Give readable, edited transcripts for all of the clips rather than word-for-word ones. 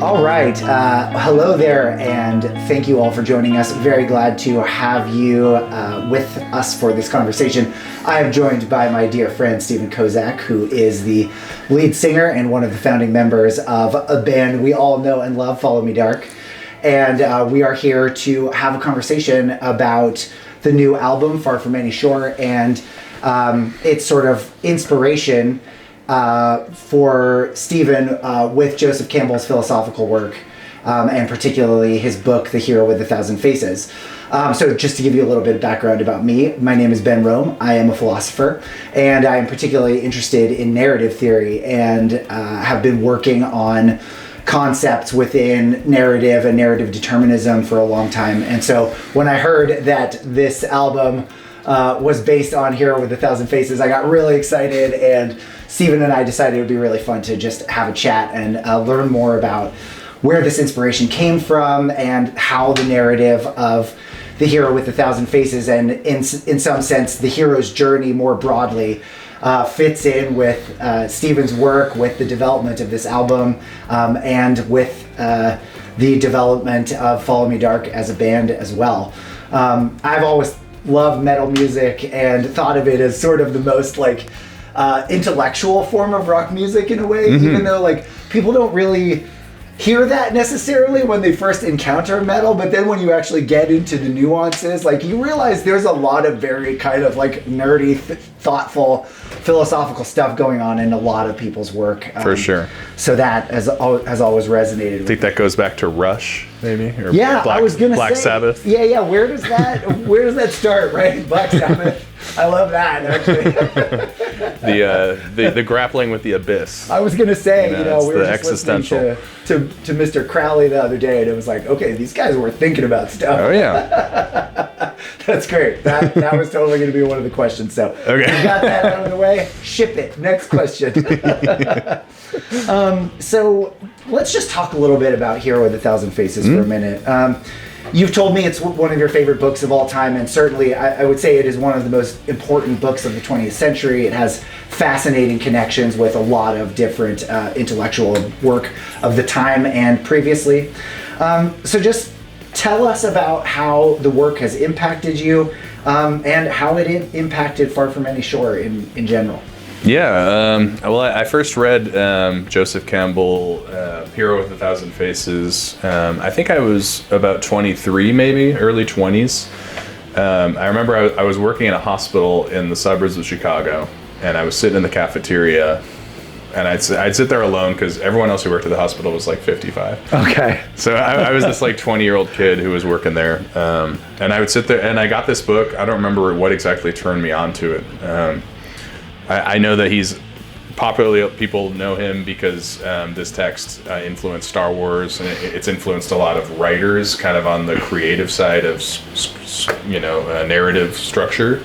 All right. Hello there, and thank you all for joining us. Very glad to have you with us for this conversation. I am joined by my dear friend Stephen Kozak, who is the lead singer and one of the founding members of a band we all know and love, Follow Me Dark. And we are here to have a conversation about the new album, Far From Any Shore, and its sort of inspiration for Stephen with Joseph Campbell's philosophical work, and particularly his book, The Hero with a Thousand Faces. So just to give you a little bit of background about me, my name is Ben Rome. I am a philosopher, and I am particularly interested in narrative theory and have been working on concepts within narrative and narrative determinism for a long time. And so when I heard that this album was based on Hero with a Thousand Faces, I got really excited, and Stephen and I decided it would be really fun to just have a chat and learn more about where this inspiration came from and how the narrative of the Hero with a Thousand Faces, and in some sense the hero's journey more broadly, fits in with Stephen's work, with the development of this album, and with the development of Follow Me Dark as a band as well. I've always loved metal music and thought of it as sort of the most intellectual form of rock music in a way, even though people don't really hear that necessarily when they first encounter metal, but then when you actually get into the nuances, you realize there's a lot of very kind of nerdy, thoughtful, philosophical stuff going on in a lot of people's work. For sure. So that has always resonated. I think that goes back to Rush, maybe? Or I was gonna Black say, Sabbath. Yeah. Where does that start, right? Black Sabbath. I love that, actually. the grappling with the abyss. I was gonna say, we were just existential. listening to Mr. Crowley the other day, and it was like, okay, these guys were thinking about stuff. Oh yeah. That's great. That was totally gonna be one of the questions. So okay. We got that out of the way. Ship it. Next question. So let's just talk a little bit about Hero with a Thousand Faces for a minute. You've told me it's one of your favorite books of all time, and certainly I would say it is one of the most important books of the 20th century. It has fascinating connections with a lot of different intellectual work of the time and previously. So just tell us about how the work has impacted you, and how it impacted Far From Any Shore in general. Yeah, well, I first read Joseph Campbell, Hero with a Thousand Faces. I think I was about 23, maybe, early 20s. I remember I was working in a hospital in the suburbs of Chicago, and I was sitting in the cafeteria, and I'd sit there alone because everyone else who worked at the hospital was 55. Okay. So I was this 20-year-old kid who was working there, and I would sit there, and I got this book. I don't remember what exactly turned me on to it. I know that he's popularly, people know him because this text influenced Star Wars, and it's influenced a lot of writers kind of on the creative side of narrative structure.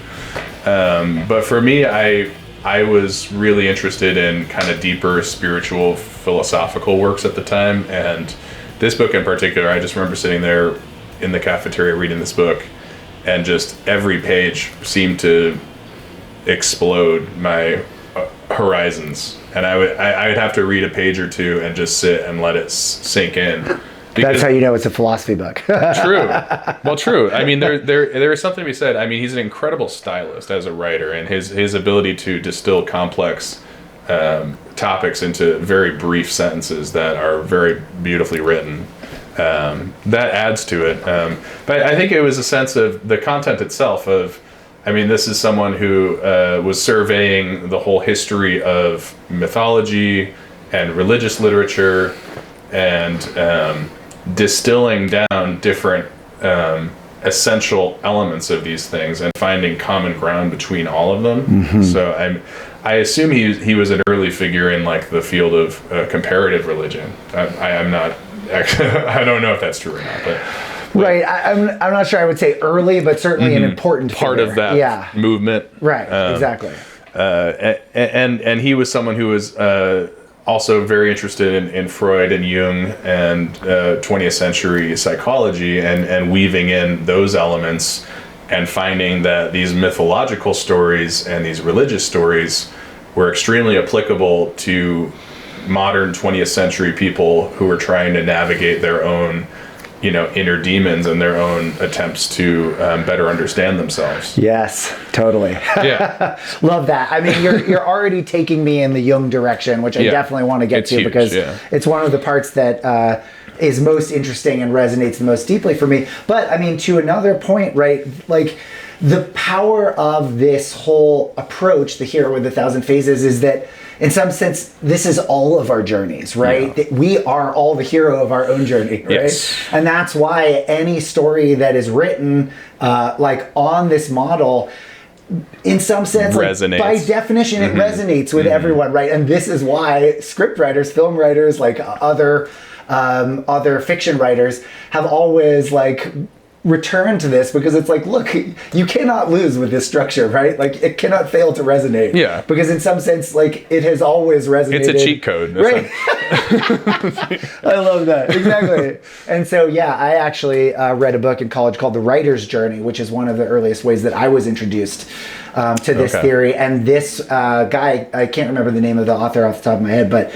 But for me, I was really interested in kind of deeper spiritual philosophical works at the time, and this book in particular, I just remember sitting there in the cafeteria reading this book, and just every page seemed to explode my horizons, and I would have to read a page or two and just sit and let it sink in. That's how you know it's a philosophy book. True. Well, true. I mean, there is something to be said. I mean, he's an incredible stylist as a writer, and his ability to distill complex topics into very brief sentences that are very beautifully written. That adds to it. But I think it was a sense of the content itself of, I mean, this is someone who was surveying the whole history of mythology and religious literature, and distilling down different essential elements of these things and finding common ground between all of them. Mm-hmm. So I assume he was an early figure in the field of comparative religion. I'm not actually, I don't know if that's true or not, but. Right, I'm not sure I would say early, but certainly an important part figure. Of that movement. Right, exactly. And he was someone who was also very interested in Freud and Jung and 20th century psychology, and weaving in those elements and finding that these mythological stories and these religious stories were extremely applicable to modern 20th century people who are trying to navigate their own, inner demons and their own attempts to better understand themselves. Yes, totally. Yeah. Love that. I mean, you're already taking me in the Jung direction, which I definitely want to get to, huge, because it's one of the parts that is most interesting and resonates the most deeply for me. But I mean, to another point, right? Like, the power of this whole approach, the hero with 1,000 phases, is that in some sense, this is all of our journeys, right? Yeah. That we are all the hero of our own journey, right? Yes. And that's why any story that is written like on this model, in some sense, like, by definition, it resonates with everyone, right? And this is why script writers, film writers, like other fiction writers have always like return to this, because it's like, look, you cannot lose with this structure, right? Like, it cannot fail to resonate. Yeah. Because in some sense, like, it has always resonated. It's a cheat code. Right. I love that. Exactly. And so, yeah, I actually read a book in college called The Writer's Journey, which is one of the earliest ways that I was introduced to this theory. And this guy, I can't remember the name of the author off the top of my head, but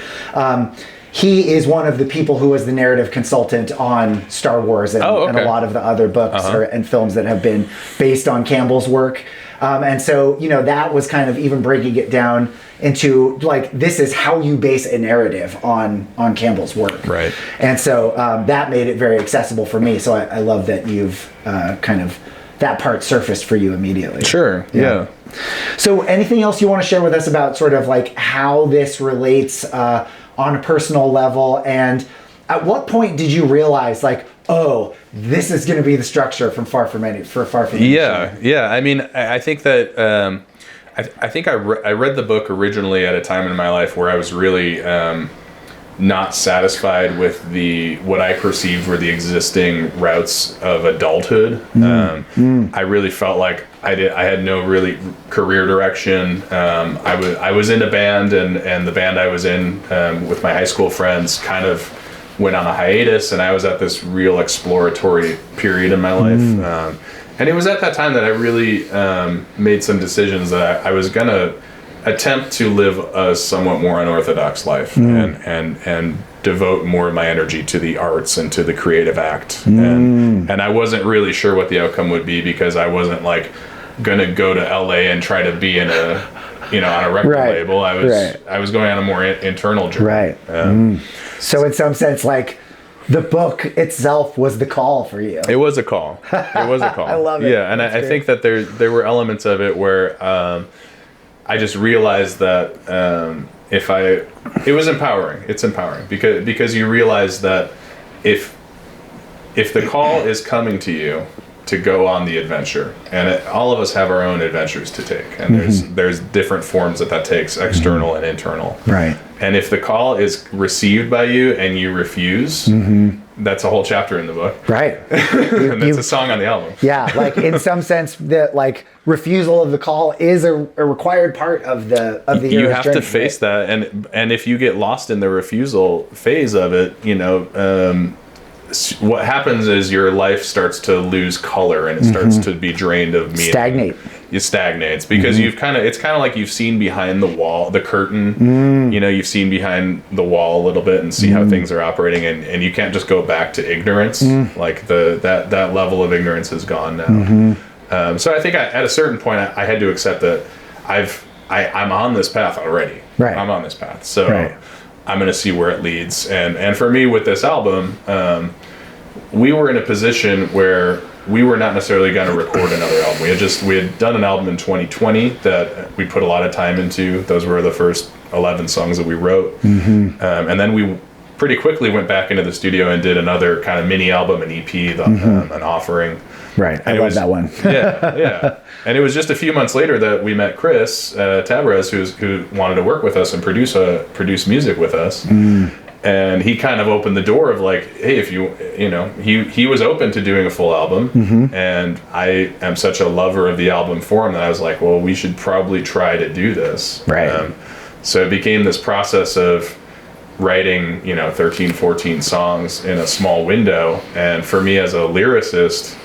he is one of the people who was the narrative consultant on Star Wars and, and a lot of the other books and films that have been based on Campbell's work. And so, that was kind of even breaking it down into, like, this is how you base a narrative on Campbell's work. Right. And so that made it very accessible for me. So I love that you've kind of, that part surfaced for you immediately. Sure. Yeah. So anything else you want to share with us about sort of like how this relates on a personal level, and at what point did you realize, like, oh, this is going to be the structure from Far From Any? Yeah. I mean, I think that I think I read the book originally at a time in my life where I was really not satisfied with what I perceived were the existing routes of adulthood. I really felt like I had no really career direction. I was in a band, and the band I was in with my high school friends kind of went on a hiatus, and I was at this real exploratory period in my life. And it was at that time that I really made some decisions that I was gonna attempt to live a somewhat more unorthodox life and devote more of my energy to the arts and to the creative act. And I wasn't really sure what the outcome would be, because I wasn't like gonna go to LA and try to be in a on a record label. I was going on a more internal journey. So in some sense, like, the book itself was the call for you. It was a call. I love it. Yeah, and I think that there were elements of it where I just realized that it was empowering. It's empowering because you realize that if the call is coming to you to go on the adventure, and all of us have our own adventures to take, and there's different forms that takes, external and internal. Right. And if the call is received by you and you refuse, that's a whole chapter in the book. Right. And that's a song on the album. Yeah, like, in some sense, that, like, refusal of the call is a required part of the you have journey, to face that, and if you get lost in the refusal phase of it, what happens is your life starts to lose color, and it starts to be drained of meaning. It stagnates because it's kind of like you've seen behind the wall, the curtain. You've seen behind the wall a little bit and see how things are operating, and you can't just go back to ignorance. Like that level of ignorance is gone now. So I think at a certain point I had to accept that I'm on this path already. Right. I'm on this path. So I'm going to see where it leads. And for me with this album, we were in a position where we were not necessarily going to record another album. We had done an album in 2020 that we put a lot of time into. Those were the first 11 songs that we wrote. And then we pretty quickly went back into the studio and did another kind of mini album, an EP, an offering. Right. I love that one. Yeah. And it was just a few months later that we met Chris Tabarez, who wanted to work with us and produce music with us. And he kind of opened the door of like, hey, if he was open to doing a full album, and I am such a lover of the album form that I was like, well, we should probably try to do this. Right. So it became this process of writing, 13, 14 songs in a small window. And for me as a lyricist,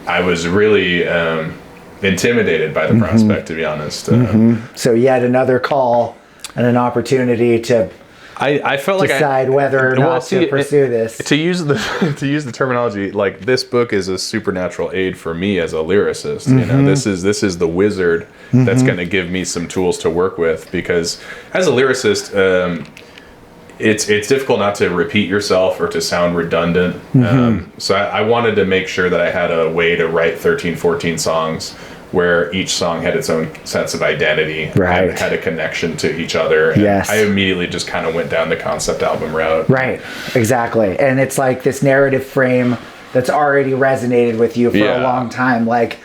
I was really intimidated by the prospect, to be honest. So you had another call and an opportunity to I felt like decide whether or not to pursue this. To use the terminology, like this book is a supernatural aid for me as a lyricist. You know, this is the wizard that's going to give me some tools to work with, because as a lyricist, it's difficult not to repeat yourself or to sound redundant. So I wanted to make sure that I had a way to write 13, 14 songs where each song had its own sense of identity, right, had a connection to each other. And I immediately just kind of went down the concept album route. Right, exactly. And it's like this narrative frame that's already resonated with you for a long time. Like,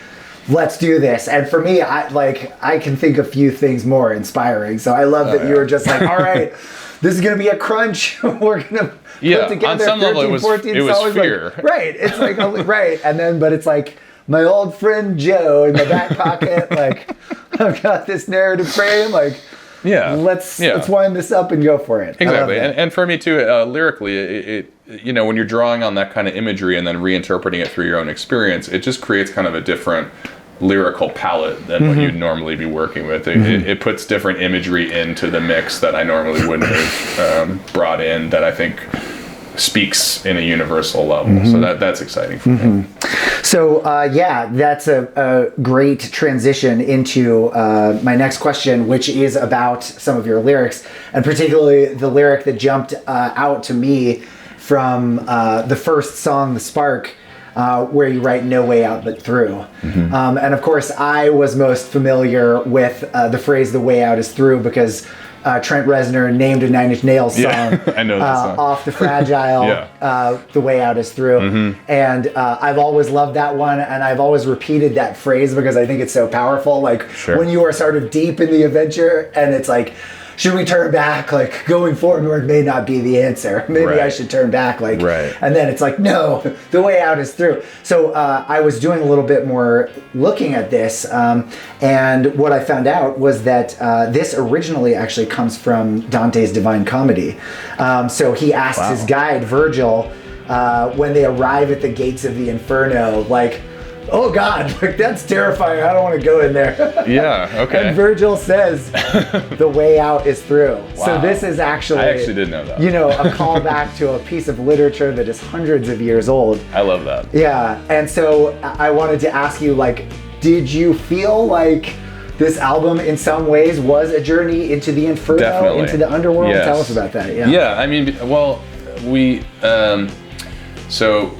let's do this. And for me, I can think of few things more inspiring. So I love that you were just like, all right, this is going to be a crunch. We're going to put together on some 13, level, it was 14 songs. fear. Like, right. It's like, right. And then, but it's like, my old friend Joe in the back pocket, like, I've got this narrative frame, like, let's wind this up and go for it. Exactly. And for me too, lyrically, it you know, when you're drawing on that kind of imagery and then reinterpreting it through your own experience, it just creates kind of a different lyrical palette than what you'd normally be working with. It puts different imagery into the mix that I normally wouldn't have brought in, that I think speaks in a universal level. So that's exciting for me. So that's a great transition into my next question, which is about some of your lyrics, and particularly the lyric that jumped out to me from the first song, The Spark, where you write "no way out but through." And of course, I was most familiar with the phrase "the way out is through" because Trent Reznor named a Nine Inch Nails song, I know that song. Off the Fragile, "The Way Out is Through." And I've always loved that one, and I've always repeated that phrase because I think it's so powerful. Like, when you are sort of deep in the adventure and it's like, should we turn back? Like, going forward may not be the answer. Maybe I should turn back. Like, and then it's like, no, the way out is through. So I was doing a little bit more looking at this, and what I found out was that this originally actually comes from Dante's Divine Comedy. So he asks his guide, Virgil, when they arrive at the gates of the Inferno, like, oh God, like, that's terrifying. I don't want to go in there. And Virgil says, the way out is through. So this is actually, I actually didn't know that. You know, a callback to a piece of literature that is hundreds of years old. I love that. Yeah. And so I wanted to ask you, like, did you feel like this album in some ways was a journey into the Inferno, into the underworld? Yes. Tell us about that. Yeah, I mean, well, we, so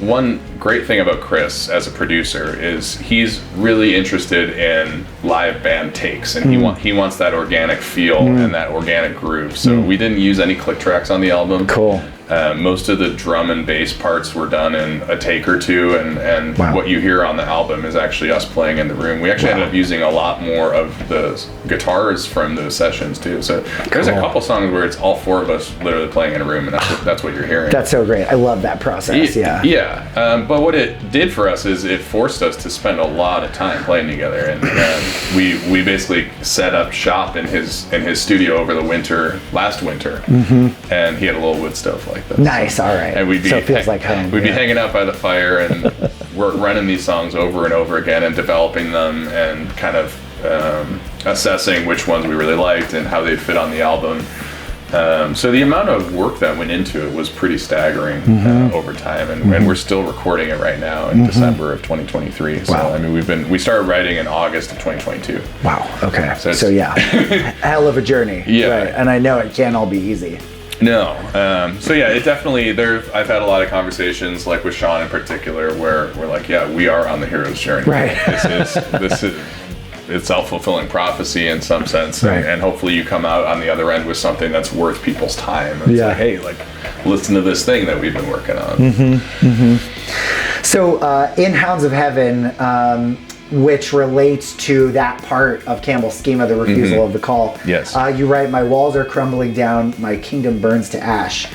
one great thing about Chris as a producer is he's really interested in live band takes, and he wants that organic feel and that organic groove. So we didn't use any click tracks on the album. Cool. Most of the drum and bass parts were done in a take or two, and what you hear on the album is actually us playing in the room. We actually ended up using a lot more of the guitars from those sessions too. So there's a couple songs where it's all four of us literally playing in a room, and that's what you're hearing. That's so great. I love that process. But what it did for us is it forced us to spend a lot of time playing together, and we basically set up shop in his studio over the last winter, and he had a little wood stove like this. Nice, all right. And so it feels like home. We'd be hanging out by the fire, and we're running these songs over and over again and developing them and kind of assessing which ones we really liked and how they fit on the album. So the amount of work that went into it was pretty staggering over time, and we're still recording it right now in December of 2023. So I mean, we started writing in August of 2022. Wow. Okay. So yeah, hell of a journey. Right. And I know it can't all be easy. No. So yeah, it definitely, I've had a lot of conversations, like with Sean in particular, where we're like, yeah, we are on the hero's journey. Right. This is it's self-fulfilling prophecy in some sense, and hopefully you come out on the other end with something that's worth people's time. And say, hey, like, listen to this thing that we've been working on. So in Hounds of Heaven, which relates to that part of Campbell's schema, the refusal of the call. Yes. You write, my walls are crumbling down, my kingdom burns to ash.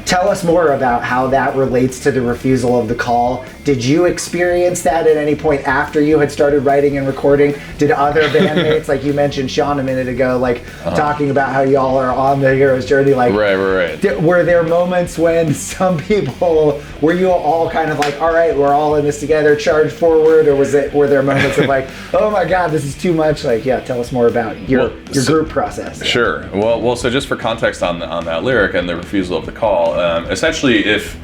Tell us more about how that relates to the refusal of the call. Did you experience that at any point after you had started writing and recording? Did other bandmates, like you mentioned Sean a minute ago, talking about how y'all are on the hero's journey, right. Were there moments when some people, were you all kind of like, all right, we're all in this together, charge forward, or were there moments of like, oh my God, this is too much? Tell us more about your group process. Sure. Well, so just for context on that lyric and the refusal of the call, essentially, if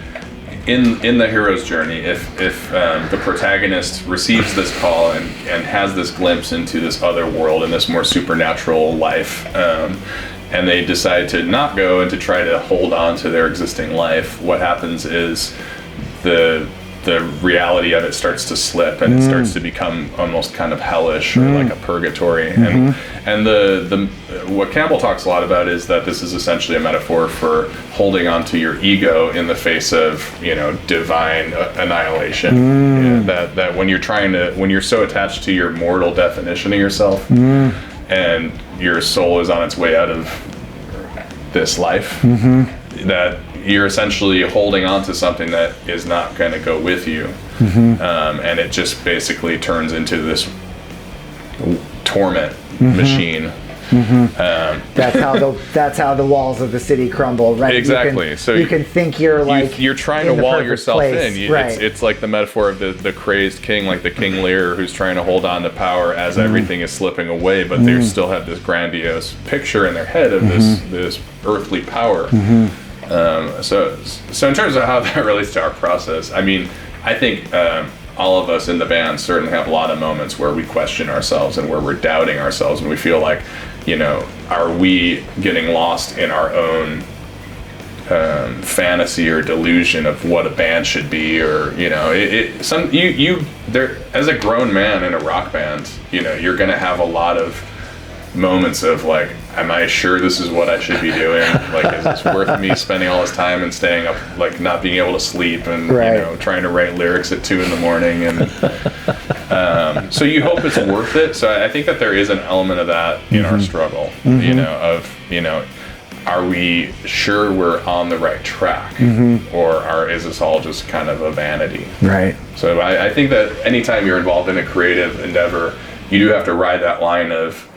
in the hero's journey, if the protagonist receives this call and has this glimpse into this other world and this more supernatural life, and they decide to not go and to try to hold on to their existing life, what happens is the reality of it starts to slip, and it starts to become almost kind of hellish, or like a purgatory. And the what Campbell talks a lot about is that this is essentially a metaphor for holding on to your ego in the face of divine annihilation. That when you're so attached to your mortal definition of yourself, and your soul is on its way out of this life, that you're essentially holding on to something that is not going to go with you, and it just basically turns into this torment machine. That's how the walls of the city crumble, right? Exactly. So you can think you're trying to wall yourself place. in. Right. It's like the metaphor of the crazed king, like the King Lear, who's trying to hold on to power as everything is slipping away, but they still have this grandiose picture in their head of this earthly power. So in terms of how that relates to our process, I mean, I think all of us in the band certainly have a lot of moments where we question ourselves and where we're doubting ourselves, and we feel like, are we getting lost in our own fantasy or delusion of what a band should be, or as a grown man in a rock band, you're gonna have a lot of moments of like, am I sure this is what I should be doing? Like, is this worth me spending all this time and staying up, like not being able to sleep, and trying to write lyrics at 2 a.m. and so you hope it's worth it. So I think that there is an element of that in our struggle, are we sure we're on the right track, or is this all just kind of a vanity? Right. So I think that anytime you're involved in a creative endeavor, you do have to ride that line of,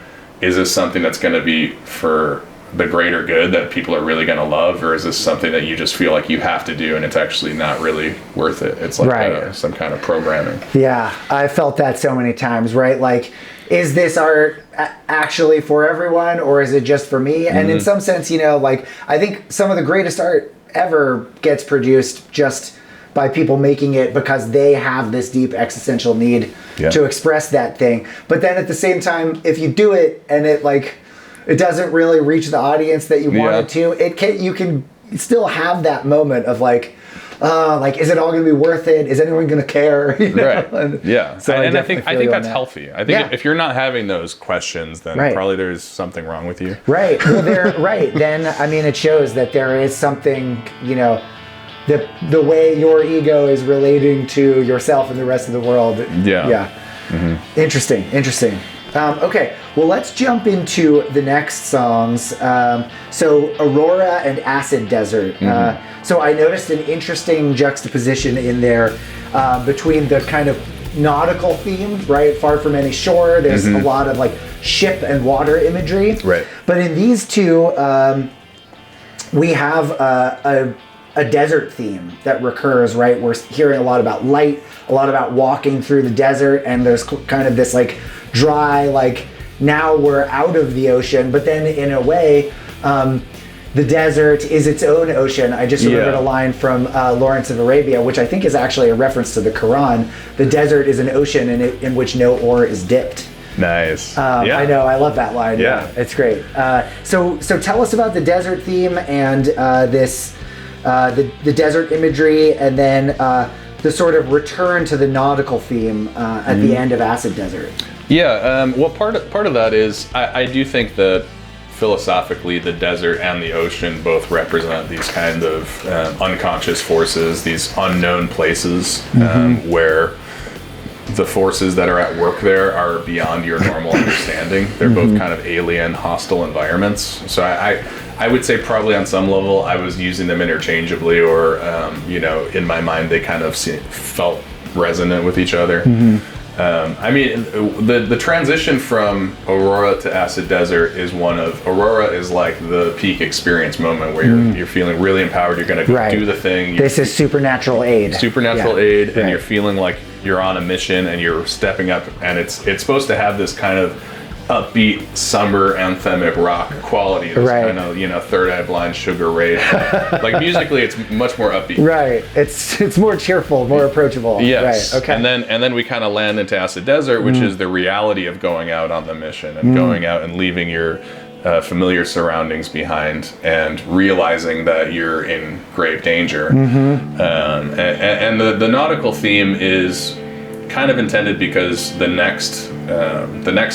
is this something that's going to be for the greater good that people are really going to love, or is this something that you just feel like you have to do and it's actually not really worth it? It's like some kind of programming. Yeah, I felt that so many times, right? Like, is this art actually for everyone, or is it just for me? And in some sense, I think some of the greatest art ever gets produced just by people making it because they have this deep existential need to express that thing. But then at the same time, if you do it and it doesn't really reach the audience that you want it to, you can still have that moment of is it all going to be worth it? Is anyone going to care? Right. So I think that's that. Healthy. I think if you're not having those questions, then probably there's something wrong with you. Right. Well, then it shows that there is something, the way your ego is relating to yourself and the rest of the world. Interesting. Okay, well, let's jump into the next songs. So Aurora and Acid Desert. So I noticed an interesting juxtaposition in there between the kind of nautical theme, right? Far from any shore. There's a lot of ship and water imagery. Right. But in these two, we have a desert theme that recurs, right? We're hearing a lot about light, a lot about walking through the desert, and there's kind of this dry, now we're out of the ocean, but then in a way, the desert is its own ocean. I just remembered a line from Lawrence of Arabia, which I think is actually a reference to the Quran. The desert is an ocean in which no ore is dipped. Nice. I know, I love that line. Yeah, it's great. So tell us about the desert theme and the desert imagery, and then the sort of return to the nautical theme at the end of Acid Desert. Well, part of that is I do think that philosophically the desert and the ocean both represent these kind of unconscious forces, these unknown places where the forces that are at work there are beyond your normal understanding. They're both kind of alien, hostile environments. So I would say probably on some level I was using them interchangeably, or in my mind they kind of felt resonant with each other. I mean, the transition from Aurora to Acid Desert is Aurora is like the peak experience moment where you're feeling really empowered. You're going to do the thing. This is supernatural aid. And you're feeling like you're on a mission and you're stepping up, and it's supposed to have this kind of upbeat summer anthemic rock quality. This kind of Third Eye Blind, Sugar Ray. Like musically, it's much more upbeat. Right. It's more cheerful, more approachable. Yes. Right. Okay. And then we kind of land into Acid Desert, which is the reality of going out on the mission and going out and leaving your familiar surroundings behind and realizing that you're in grave danger. And the nautical theme is kind of intended because the next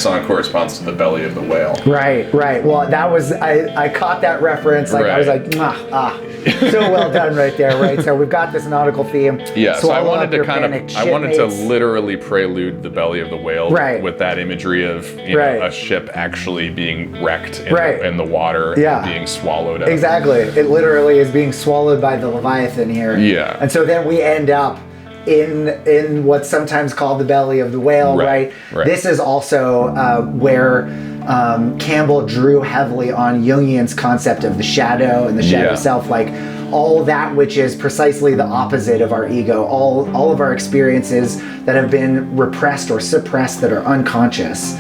song corresponds to the belly of the whale. Right. Well, that was I caught that reference. I was like, so well done right there. Right. So we've got this nautical theme. Yeah. So I wanted to literally prelude the belly of the whale with that imagery of a ship actually being wrecked in the water, and being swallowed up. Exactly. It literally is being swallowed by the Leviathan here. Yeah. And so then we end up in what's sometimes called the belly of the whale, right? This is also where Campbell drew heavily on Jungian's concept of the shadow and the shadow self, like all that which is precisely the opposite of our ego, all of our experiences that have been repressed or suppressed that are unconscious.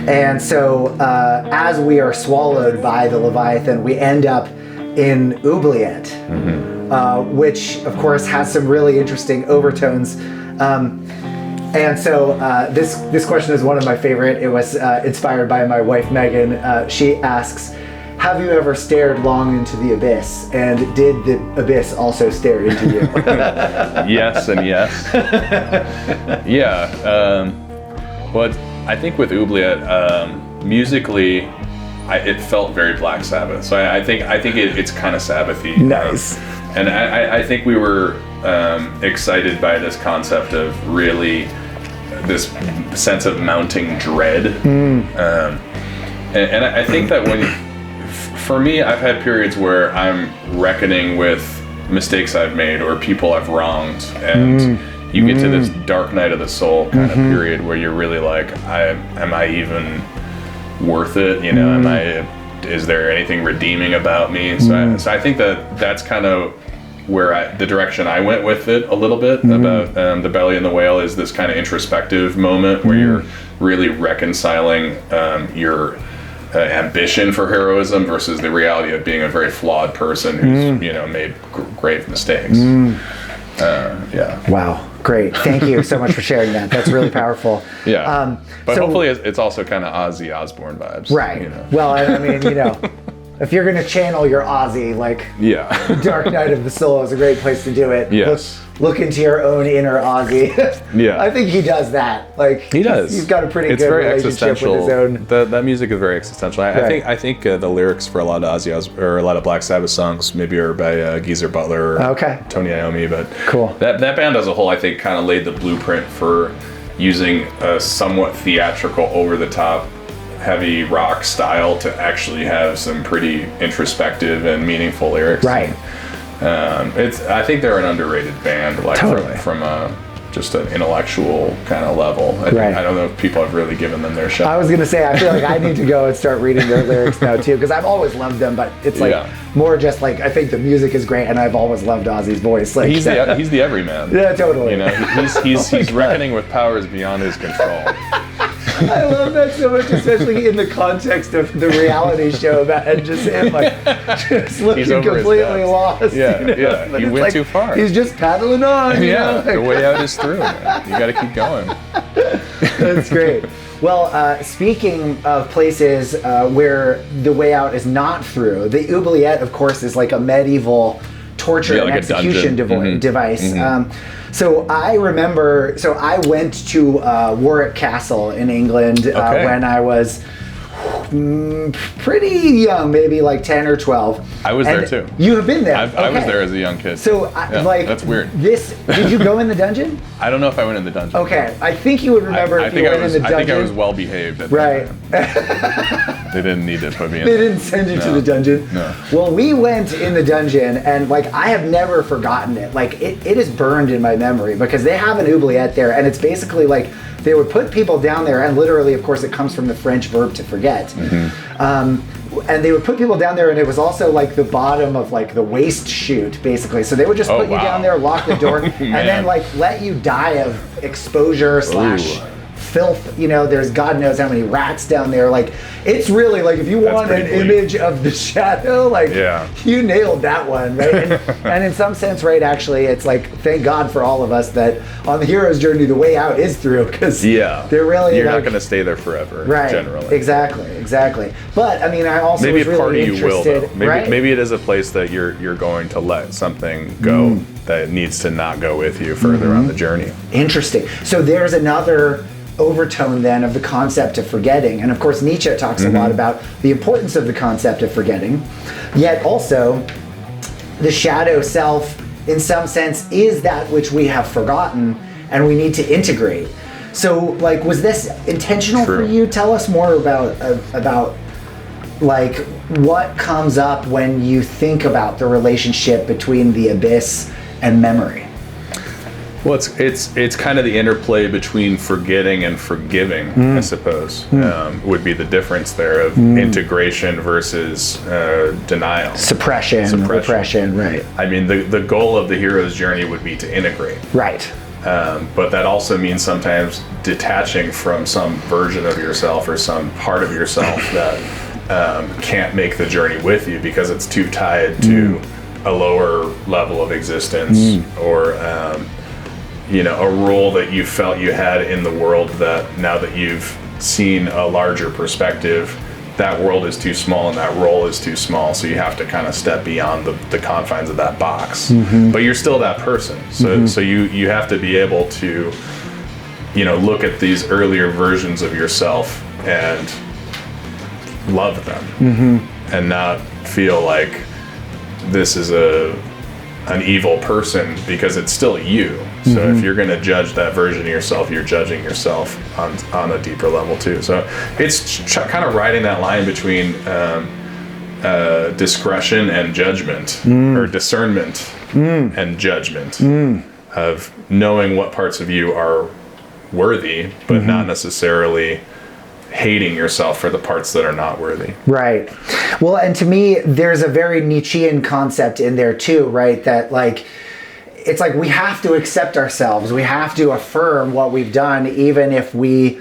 And so as we are swallowed by the Leviathan, we end up in Oubliette. Which of course has some really interesting overtones. And so this question is one of my favorite. It was inspired by my wife, Megan. She asks, have you ever stared long into the abyss? And did the abyss also stare into you? Yes and yes. Well, I think with Oubliette, musically, it felt very Black Sabbath. So I think it's kind of Sabbathy. Nice. And I think we were excited by this concept of really this sense of mounting dread. And I think that for me, I've had periods where I'm reckoning with mistakes I've made or people I've wronged. And you get to this dark night of the soul kind of period where you're really like, am I even worth it? Is there anything redeeming about me? So I think that's kind of where the direction I went with it a little bit about the belly and the whale is this kind of introspective moment where you're really reconciling your ambition for heroism versus the reality of being a very flawed person who's made grave mistakes. Wow. Great. Thank you so much for sharing that. That's really powerful. But hopefully it's also kind of Ozzy Osbourne vibes. Right. Well, I mean, if you're going to channel your Ozzy, like Dark Night of the Soul is a great place to do it. Yes. Look into your own inner Ozzy. I think he does that. Like he does. He's got a pretty good relationship with his own. That music is very existential. I think the lyrics for a lot of or a lot of Black Sabbath songs maybe are by Geezer Butler or Tony Iommi, but cool. That band as a whole I think kind of laid the blueprint for using a somewhat theatrical, over the top, heavy rock style to actually have some pretty introspective and meaningful lyrics. Right. I think they're an underrated band, like from just an intellectual kind of level. I don't know if people have really given them their shot. I was gonna say, I feel like I need to go and start reading their lyrics now too, because I've always loved them, but it's like more just like I think the music is great, and I've always loved Ozzy's voice. Like he's the everyman. Yeah, totally. He's reckoning with powers beyond his control. I love that so much, especially in the context of the reality show about just him like just looking completely lost. Yeah. He went too far. He's just paddling on. The way out is through, man. You got to keep going. That's great. Well, speaking of places where the way out is not through, the Oubliette, of course, is like a medieval torture and execution device. So I remember, I went to Warwick Castle in England when I was pretty young, maybe like 10 or 12. I was there too. You have been there. I was there as a young kid. So, like, that's weird. Did you go in the dungeon? I don't know if I went in the dungeon. Okay, I think you would remember if you went in the dungeon. I think I was well behaved at right. They didn't need to put me in. They didn't send you to the dungeon. No. Well, we went in the dungeon, and like I have never forgotten it. Like it is burned in my memory because they have an oubliette there, and it's basically like they would put people down there, and literally, of course, it comes from the French verb to forget. And they would put people down there, and it was also like the bottom of like the waste chute, basically. So they would just put you down there, lock the door, and then like let you die of exposure / filth. You know, there's God knows how many rats down there. Like, it's really like if you want an image of the shadow, like you nailed that one, right? And in some sense, right, actually, it's like thank God for all of us that on the hero's journey, the way out is through, because they're really you're like, not going to stay there forever, right? Generally, exactly. But I mean, I also maybe was a really part of you will, interested. though. Maybe it is a place that you're going to let something go that needs to not go with you further on the journey. Interesting. So there's another overtone then of the concept of forgetting, and of course Nietzsche talks a lot about the importance of the concept of forgetting, yet also the shadow self in some sense is that which we have forgotten and we need to integrate. So like, was this intentional for you? Tell us more about like what comes up when you think about the relationship between the abyss and memory. Well, it's kind of the interplay between forgetting and forgiving, I suppose, would be the difference there of integration versus denial. Suppression, repression, right. I mean, the goal of the hero's journey would be to integrate. Right. But that also means sometimes detaching from some version of yourself or some part of yourself that can't make the journey with you because it's too tied to a lower level of existence or a role that you felt you had in the world that now that you've seen a larger perspective, that world is too small and that role is too small, so you have to kind of step beyond the confines of that box. But you're still that person, so you have to be able to look at these earlier versions of yourself and love them and not feel like this is an evil person because it's still you. So if you're going to judge that version of yourself, you're judging yourself on a deeper level too. So it's kind of riding that line between discretion and judgment, or discernment and judgment, of knowing what parts of you are worthy, but not necessarily hating yourself for the parts that are not worthy. Right. Well, and to me, there's a very Nietzschean concept in there too, right? That like, it's like we have to accept ourselves. We have to affirm what we've done, even if we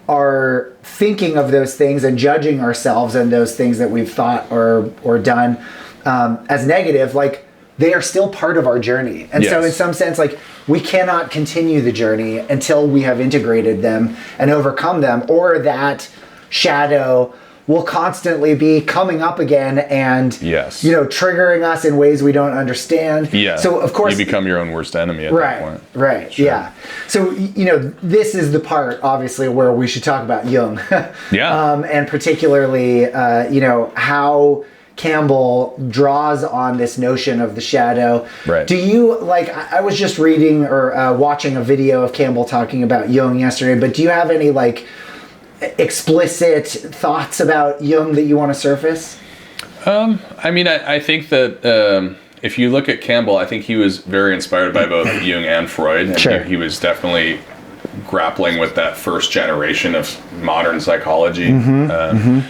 are thinking of those things and judging ourselves and those things that we've thought or done as negative. Like, they are still part of our journey. And so in some sense, like, we cannot continue the journey until we have integrated them and overcome them, or that shadow will constantly be coming up again and triggering us in ways we don't understand. So of course you become your own worst enemy at that point. Right. Sure. Yeah. So this is the part obviously where we should talk about Jung. And particularly how Campbell draws on this notion of the shadow. Right. Do you, like, I was just reading or watching a video of Campbell talking about Jung yesterday, but do you have any like explicit thoughts about Jung that you want to surface? I mean, I think that if you look at Campbell, I think he was very inspired by both Jung and Freud. And sure. He was definitely grappling with that first generation of modern psychology. And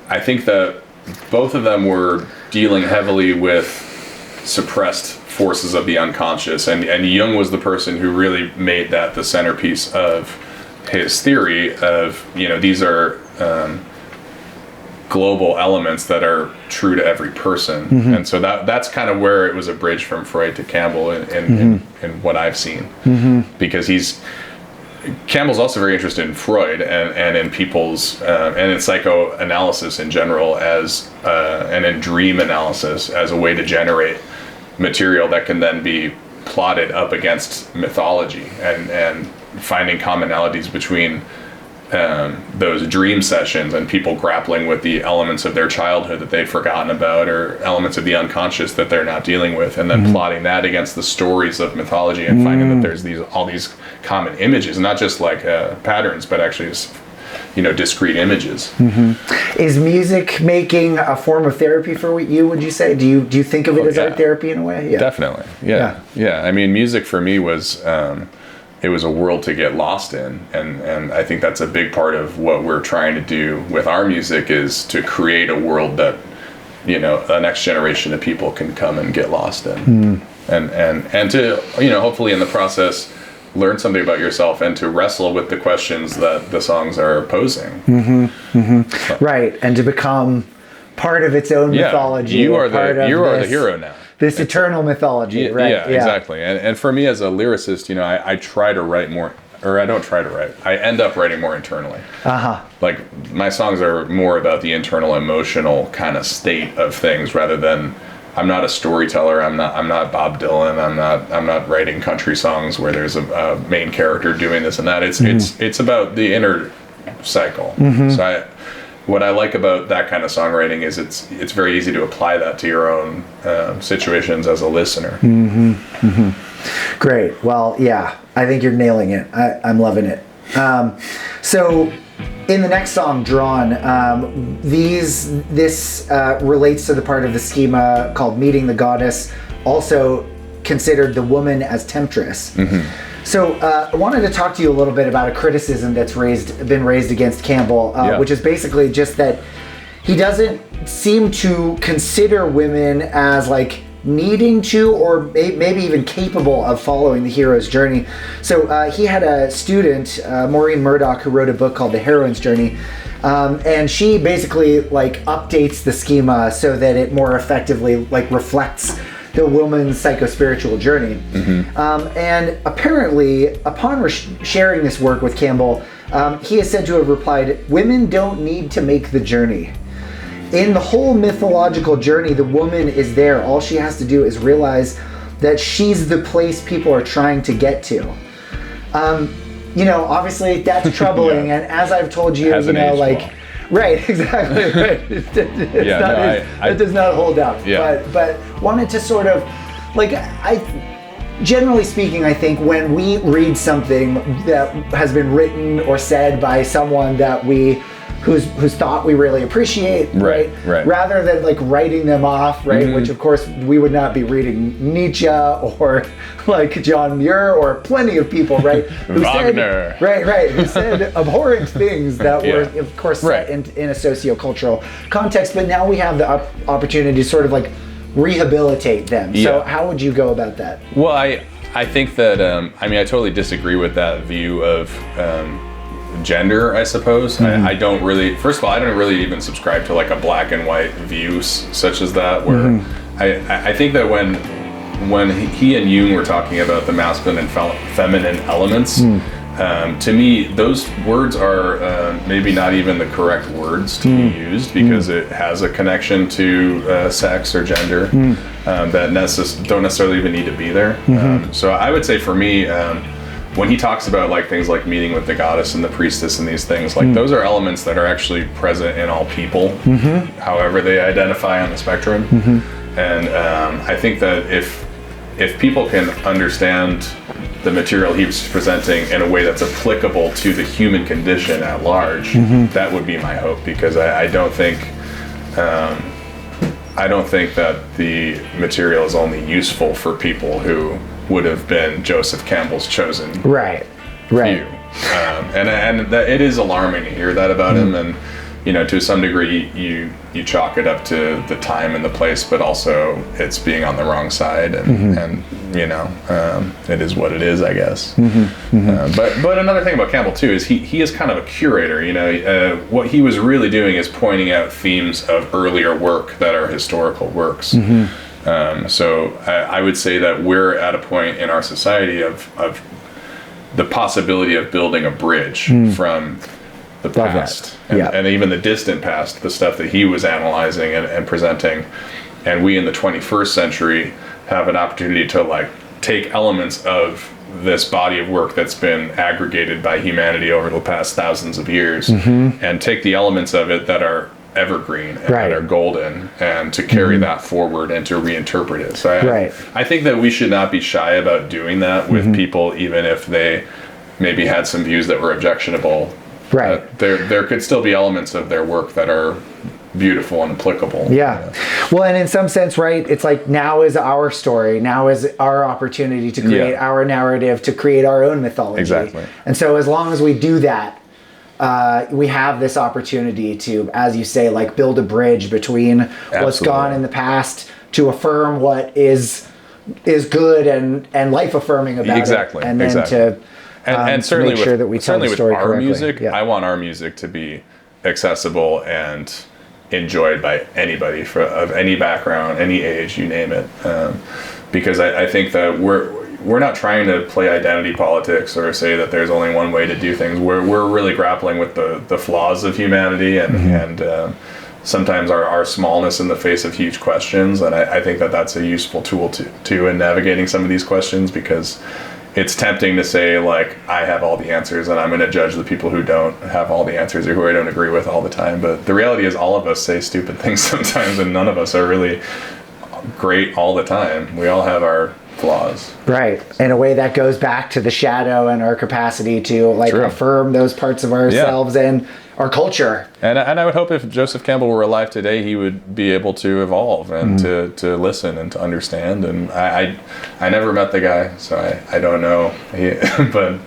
I think that both of them were dealing heavily with suppressed forces of the unconscious. And Jung was the person who really made that the centerpiece of his theory of, these are global elements that are true to every person. And so that's kind of where it was a bridge from Freud to Campbell in what I've seen. Because Campbell's also very interested in Freud and in people's and in psychoanalysis in general and in dream analysis as a way to generate material that can then be plotted up against mythology and finding commonalities between those dream sessions and people grappling with the elements of their childhood that they'd forgotten about, or elements of the unconscious that they're not dealing with, and then plotting that against the stories of mythology and finding that there's all these common images, not just like patterns, but actually just, discrete images. Is music making a form of therapy for you, would you say? Do you think of it as art therapy in a way? Yeah. Definitely. Yeah. I mean, music for me was it was a world to get lost in, and I think that's a big part of what we're trying to do with our music, is to create a world that a next generation of people can come and get lost in, and to hopefully in the process learn something about yourself and to wrestle with the questions that the songs are posing. Right, and to become part of its own mythology. You are the hero now. This eternal mythology, right? Yeah, exactly. And for me as a lyricist, I try to write more, or I don't try to write. I end up writing more internally. Like my songs are more about the internal emotional kind of state of things, rather than, I'm not a storyteller. I'm not Bob Dylan. I'm not writing country songs where there's a main character doing this and that. It's about the inner cycle. So what I like about that kind of songwriting is it's very easy to apply that to your own situations as a listener. Great. Well, yeah, I think you're nailing it. I'm loving it. So in the next song, Drawn, this relates to the part of the schema called Meeting the Goddess, also considered the woman as temptress. So I wanted to talk to you a little bit about a criticism that's been raised against Campbell, which is basically just that he doesn't seem to consider women as like needing to, or maybe even capable of, following the hero's journey. So he had a student, Maureen Murdoch, who wrote a book called The Heroine's Journey, and she basically like updates the schema so that it more effectively like reflects the woman's psycho-spiritual journey. And apparently, upon sharing this work with Campbell, he is said to have replied, "Women don't need to make the journey. In the whole mythological journey, the woman is there. All she has to do is realize that she's the place people are trying to get to." Obviously that's troubling, and as I've told you, right, exactly, right. It does not hold up. But wanted to sort of, generally speaking, I think when we read something that has been written or said by someone that whose thought we really appreciate, right? Rather than like writing them off, right? Which of course we would not be reading Nietzsche or like John Muir or plenty of people, right? Who Wagner. Who said abhorrent things that were of course set in a socio-cultural context, but now we have the opportunity to sort of like rehabilitate them. So how would you go about that? Well, I think that, I totally disagree with that view of gender, I suppose. I don't really, first of all, I don't really even subscribe to like a black and white view such as that, where I think that when he and Jung were talking about the masculine and feminine elements, to me, those words are maybe not even the correct words to be used, because it has a connection to sex or gender that don't necessarily even need to be there. So I would say for me, when he talks about like things like meeting with the goddess and the priestess and these things, like those are elements that are actually present in all people, however they identify on the spectrum. And I think that if people can understand the material he was presenting in a way that's applicable to the human condition at large, that would be my hope, because I don't think that the material is only useful for people who would have been Joseph Campbell's chosen few. And that it is alarming to hear that about him, and to some degree you chalk it up to the time and the place, but also it's being on the wrong side, and it is what it is, I guess. But another thing about Campbell too is he is kind of a curator. What he was really doing is pointing out themes of earlier work that are historical works. So I would say that we're at a point in our society of the possibility of building a bridge from the past and even the distant past, the stuff that he was analyzing and presenting, and we in the 21st century have an opportunity to like take elements of this body of work that's been aggregated by humanity over the past thousands of years, and take the elements of it that are evergreen and that are golden, and to carry that forward and to reinterpret it. So I think that we should not be shy about doing that with people, even if they maybe had some views that were objectionable. There could still be elements of their work that are beautiful and applicable. Well, and in some sense, right, it's like now is our story, now is our opportunity to create our narrative, to create our own mythology. And so as long as we do that, we have this opportunity to, as you say, like build a bridge between what's gone in the past to affirm what is good and life affirming about it, and then to and certainly make sure that we tell the story with our correctly. music, I want our music to be accessible and enjoyed by anybody of any background, any age, you name it, because I think that we're not trying to play identity politics or say that there's only one way to do things. We're really grappling with the flaws of humanity and sometimes our smallness in the face of huge questions, and I think that that's a useful tool to in navigating some of these questions, because it's tempting to say, like, I have all the answers and I'm going to judge the people who don't have all the answers or who I don't agree with all the time. But the reality is all of us say stupid things sometimes, and none of us are really great all the time. We all have our flaws. Right. In a way that goes back to the shadow and our capacity to affirm those parts of ourselves and our culture. And I would hope if Joseph Campbell were alive today, he would be able to evolve and to listen and to understand. And I never met the guy, so I don't know. But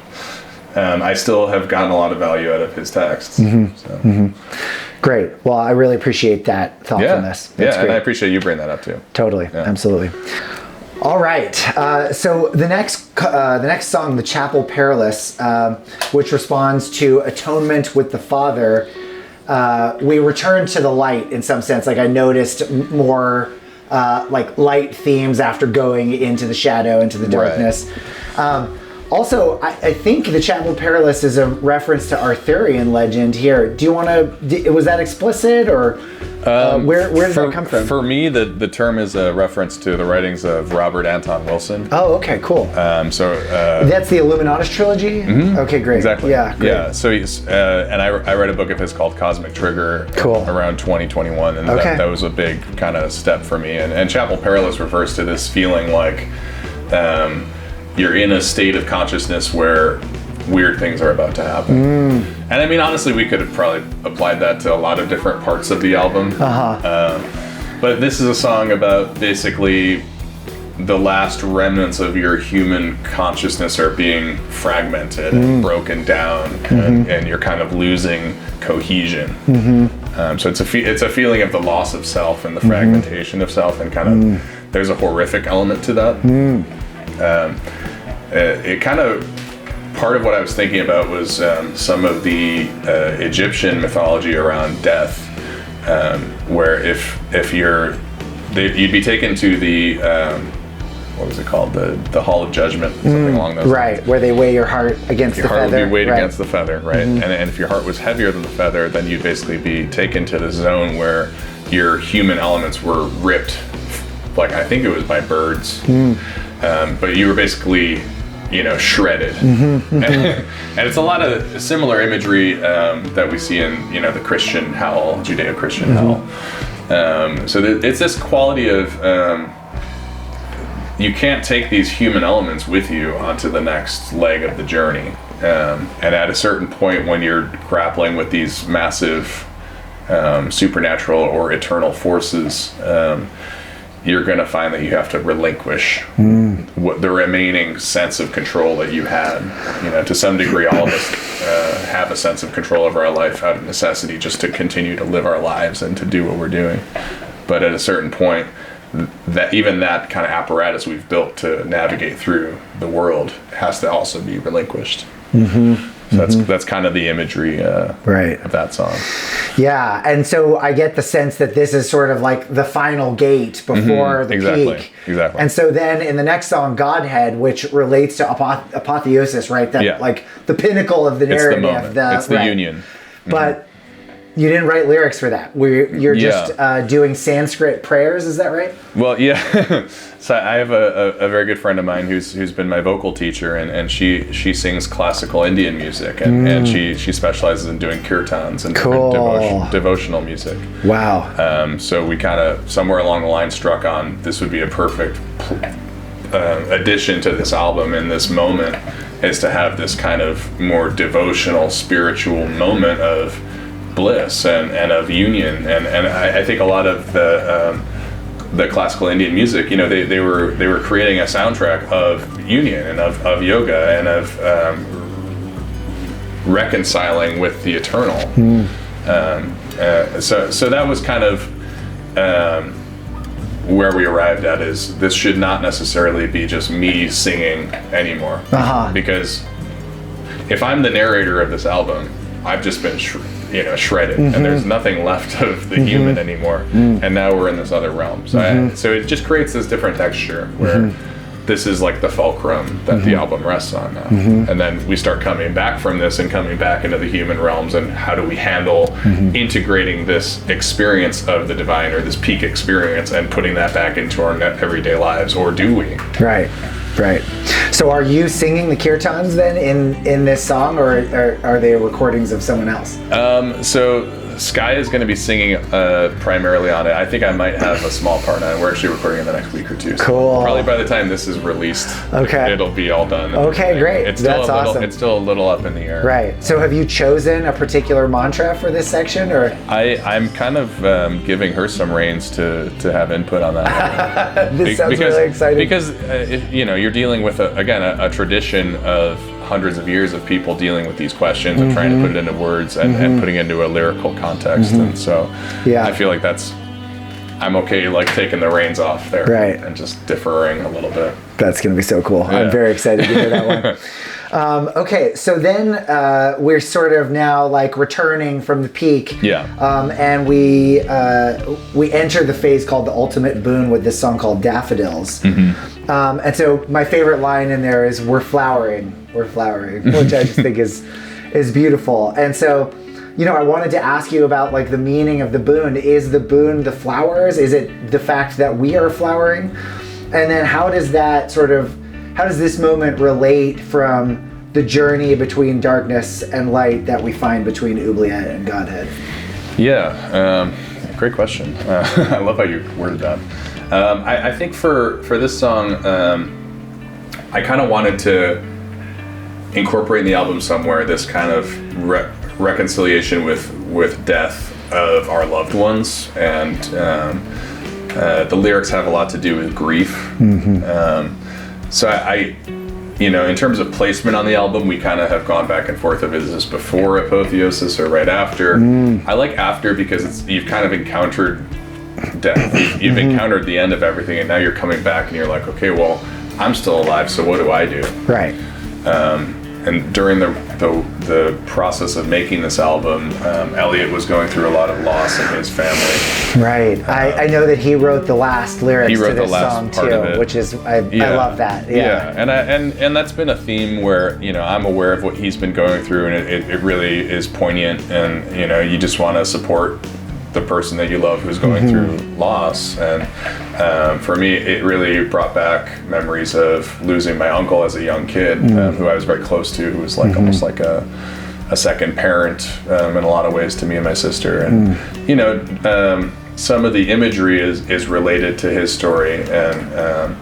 I still have gotten a lot of value out of his texts. Great. Well, I really appreciate that thoughtfulness. That's great. And I appreciate you bringing that up too. Totally. Yeah. Absolutely. All right. So the next song, "The Chapel Perilous," which responds to atonement with the Father, we return to the light in some sense. Like I noticed more like light themes after going into the shadow, into the darkness. Also, I think "The Chapel Perilous" is a reference to Arthurian legend here. Do you want to? Was that explicit, or where does that come from? For me, the term is a reference to the writings of Robert Anton Wilson. Oh, okay, cool. That's the Illuminatus trilogy. Okay, great. Exactly. Yeah. Great. Yeah. So he's and I read a book of his called Cosmic Trigger. Cool. Around 2021, and that was a big kind of step for me. And Chapel Perilous refers to this feeling like. You're in a state of consciousness where weird things are about to happen. And I mean, honestly, we could have probably applied that to a lot of different parts of the album. But this is a song about basically the last remnants of your human consciousness are being fragmented and broken down, and you're kind of losing cohesion. So it's a feeling of the loss of self and the fragmentation of self, and kind of there's a horrific element to that. It kind of, part of what I was thinking about was some of the Egyptian mythology around death, where if you'd be taken to the what was it called, the Hall of Judgment, something along those lines. Right, where they weigh your heart against the feather. Your heart would be weighed against the feather, right? And if your heart was heavier than the feather, then you'd basically be taken to the zone where your human elements were ripped, like I think it was by birds. But you were basically, shredded. And it's a lot of similar imagery that we see in, the Christian hell, Judeo-Christian hell. So it's this quality of you can't take these human elements with you onto the next leg of the journey. And at a certain point, when you're grappling with these massive supernatural or eternal forces, you're going to find that you have to relinquish what the remaining sense of control that you had. To some degree, all of us have a sense of control over our life out of necessity, just to continue to live our lives and to do what we're doing. But at a certain point, that kind of apparatus we've built to navigate through the world has to also be relinquished. So that's kind of the imagery of that song. Yeah, and so I get the sense that this is sort of like the final gate before the peak. Exactly. And so then in the next song, Godhead, which relates to apotheosis, right? That like the pinnacle of the narrative. It's the moment. It's the union. But You didn't write lyrics for that. You're just doing Sanskrit prayers. Is that right? Well, yeah. So I have a very good friend of mine who's been my vocal teacher, and she sings classical Indian music, and she specializes in doing kirtans and devotional music. Wow. So we kind of somewhere along the line struck on this would be a perfect addition to this album in this moment, is to have this kind of more devotional, spiritual moment of bliss and of union, and I think a lot of the classical Indian music, you know, they were creating a soundtrack of union and of yoga and of reconciling with the eternal. So that was kind of where we arrived at, is this should not necessarily be just me singing anymore. Because if I'm the narrator of this album, I've just been shredded, and there's nothing left of the human anymore, and now we're in this other realm. So it just creates this different texture where this is like the fulcrum that the album rests on now. And then we start coming back from this and coming back into the human realms, and how do we handle integrating this experience of the divine, or this peak experience, and putting that back into our everyday lives, or do we? Right. So are you singing the kirtans then in this song, or are they recordings of someone else? So Sky is going to be singing primarily on it. I think I might have a small part on it. We're actually recording in the next week or two. So cool. Probably by the time this is released, it'll be all done. Okay, great. That's awesome. It's still a little up in the air. Right. So have you chosen a particular mantra for this section, or? I'm kind of giving her some reins to have input on that. This sounds really exciting. Because you're dealing with a tradition of hundreds of years of people dealing with these questions and trying to put it into words and putting it into a lyrical context. And so I feel like I'm okay like taking the reins off there and just deferring a little bit. That's going to be so cool. Yeah. I'm very excited to hear that one. Okay, so then we're sort of now like returning from the peak. And we enter the phase called the ultimate boon with this song called Daffodils. And so my favorite line in there is we're flowering, which I just think is beautiful. And so, I wanted to ask you about like the meaning of the boon. Is the boon the flowers? Is it the fact that we are flowering? And then how does this moment relate from the journey between darkness and light that we find between Oubliette and Godhead? Yeah, great question. I love how you worded that. I think for this song, I kind of wanted to incorporate in the album somewhere this kind of reconciliation with death of our loved ones, and the lyrics have a lot to do with grief. So I in terms of placement on the album, we kind of have gone back and forth of, is this before apotheosis or right after? I like after because you've kind of encountered death. You've encountered the end of everything, and now you're coming back and you're like, okay, well, I'm still alive, so what do I do? Right. And during the process of making this album, Elliot was going through a lot of loss in his family. Right. I know that he wrote the last lyrics to this song too, which is I love that. Yeah. And that's been a theme where I'm aware of what he's been going through, and it really is poignant, and you just want to support the person that you love who's going through loss. And for me, it really brought back memories of losing my uncle as a young kid, who I was very close to, who was like almost like a second parent in a lot of ways to me and my sister. And some of the imagery is related to his story, and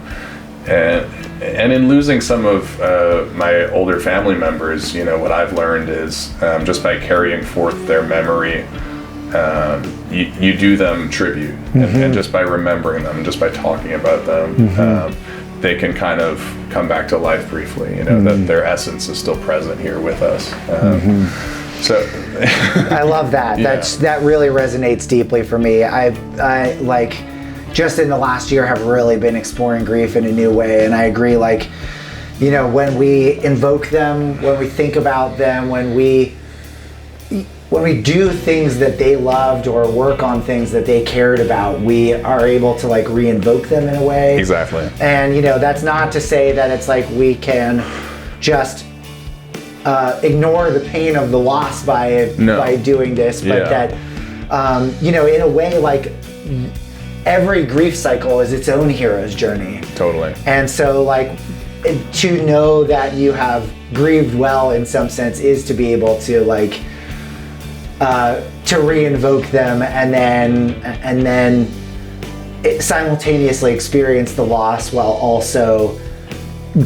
in losing some of my older family members, what I've learned is just by carrying forth their memory, you do them tribute, and just by remembering them, just by talking about them, they can kind of come back to life briefly. That their essence is still present here with us. So I love that. That really resonates deeply for me. I like just in the last year have really been exploring grief in a new way, and I agree. Like, when we invoke them, when we think about them, when we do things that they loved or work on things that they cared about, we are able to like re-invoke them in a way. Exactly. And that's not to say that it's like we can just ignore the pain of the loss by doing this, but that in a way, like every grief cycle is its own hero's journey. Totally. And so like to know that you have grieved well in some sense is to be able to like to re-invoke them and then simultaneously experience the loss while also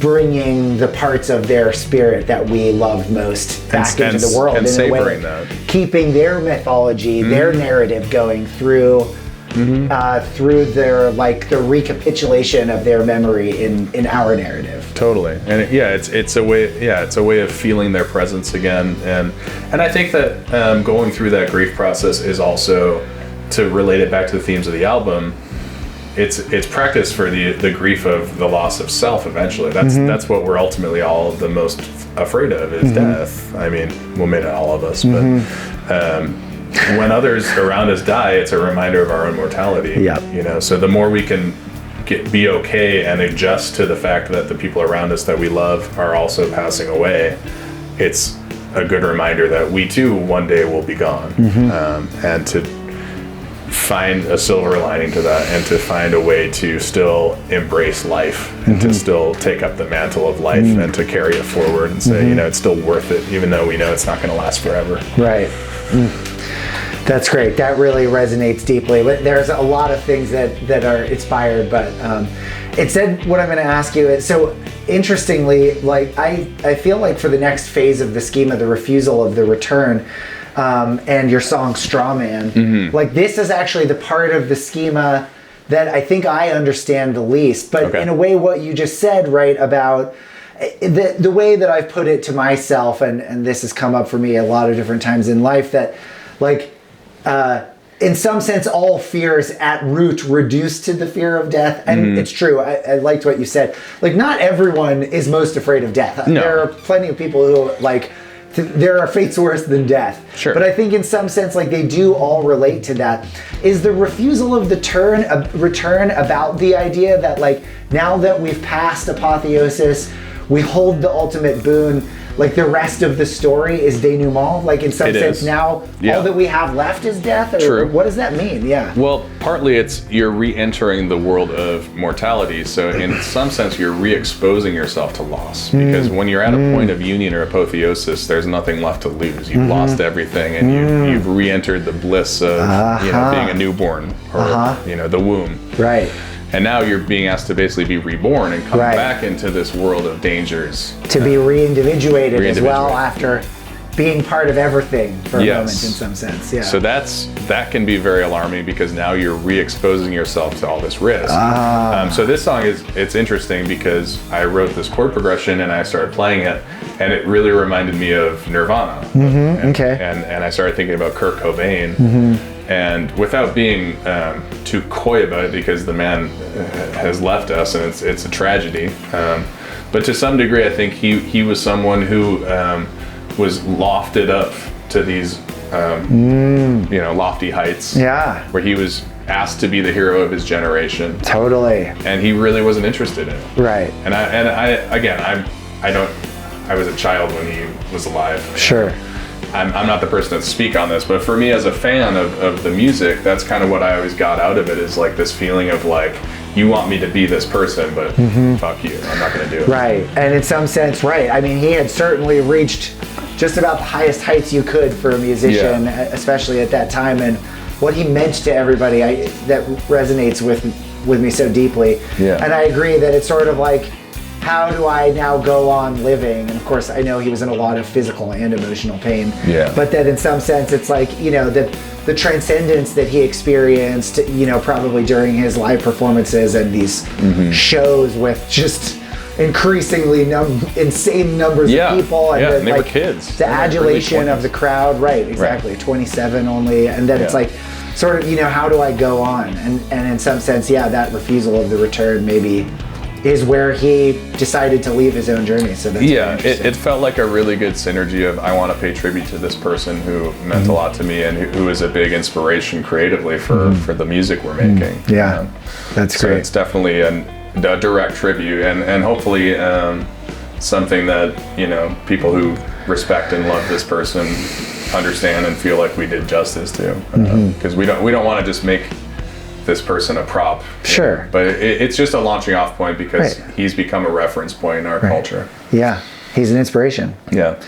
bringing the parts of their spirit that we loved most back into the world, and in a way, that. Keeping their mythology, their narrative going through their like the recapitulation of their memory in our narrative. Totally, and it's a way of feeling their presence again, and I think that going through that grief process is also, to relate it back to the themes of the album, it's practice for the grief of the loss of self eventually. That's what we're ultimately all the most afraid of is death. I mean, well, maybe not all of us, but when others around us die, it's a reminder of our own mortality. Yeah. So the more we can be okay and adjust to the fact that the people around us that we love are also passing away, it's a good reminder that we too one day will be gone, and to find a silver lining to that, and to find a way to still embrace life and to still take up the mantle of life and to carry it forward and say, it's still worth it, even though we know it's not going to last forever. Right. That's great. That really resonates deeply. There's a lot of things that are inspired, but it said what I'm going to ask you is, so interestingly, like I feel like for the next phase of the schema, the refusal of the return, and your song Straw Man, like this is actually the part of the schema that I think I understand the least. But in a way, what you just said, right, about the way that I've put it to myself, and this has come up for me a lot of different times in life, that like in some sense all fears at root reduced to the fear of death. And it's true, I liked what you said. Like not everyone is most afraid of death. No. There are plenty of people who like, there are fates worse than death. Sure. But I think in some sense, like they do all relate to that. Is the refusal of the return about the idea that like, now that we've passed apotheosis, we hold the ultimate boon, like the rest of the story is denouement? Like in some sense now, all that we have left is death? Or True. What does that mean? Yeah. Well, partly it's you're re-entering the world of mortality. So in some sense, you're re-exposing yourself to loss. Because when you're at a point of union or apotheosis, there's nothing left to lose. You've lost everything, and you've re-entered the bliss of being a newborn or the womb. Right. And now you're being asked to basically be reborn and come back into this world of dangers. To be re-individuated as well after being part of everything for a moment in some sense. Yeah. So that can be very alarming because now you're re-exposing yourself to all this risk. So this song it's interesting because I wrote this chord progression and I started playing it, and it really reminded me of Nirvana. And I started thinking about Kurt Cobain. And without being too coy about it, because the man has left us, and it's a tragedy. But to some degree, I think he was someone who was lofted up to these lofty heights. Yeah. Where he was asked to be the hero of his generation. Totally. And he really wasn't interested in it. Right. And I was a child when he was alive. Sure. I'm not the person to speak on this, but for me as a fan of the music, that's kind of what I always got out of it, is like this feeling of like, you want me to be this person, but fuck you, I'm not going to do it. Right, and in some sense, right. I mean, he had certainly reached just about the highest heights you could for a musician, especially at that time, and what he meant to everybody, that resonates with me so deeply. Yeah. And I agree that it's sort of like, how do I now go on living? And of course, I know he was in a lot of physical and emotional pain. Yeah. But that in some sense, it's like, the transcendence that he experienced, probably during his live performances and these shows with just increasingly insane numbers of people. And they were kids. The adulation of the crowd. Right, exactly. Right. 27 only. And then it's like, sort of, how do I go on? And in some sense, that refusal of the return maybe is where he decided to leave his own journey. So that's it felt like a really good synergy of, I want to pay tribute to this person who meant a lot to me and who is a big inspiration creatively for the music we're making. Yeah, that's great. So it's definitely a direct tribute, and hopefully something that, people who respect and love this person understand and feel like we did justice to. Because we don't want to just make this person a prop. Sure. But it's just a launching off point because he's become a reference point in our culture. Yeah. He's an inspiration. Yeah.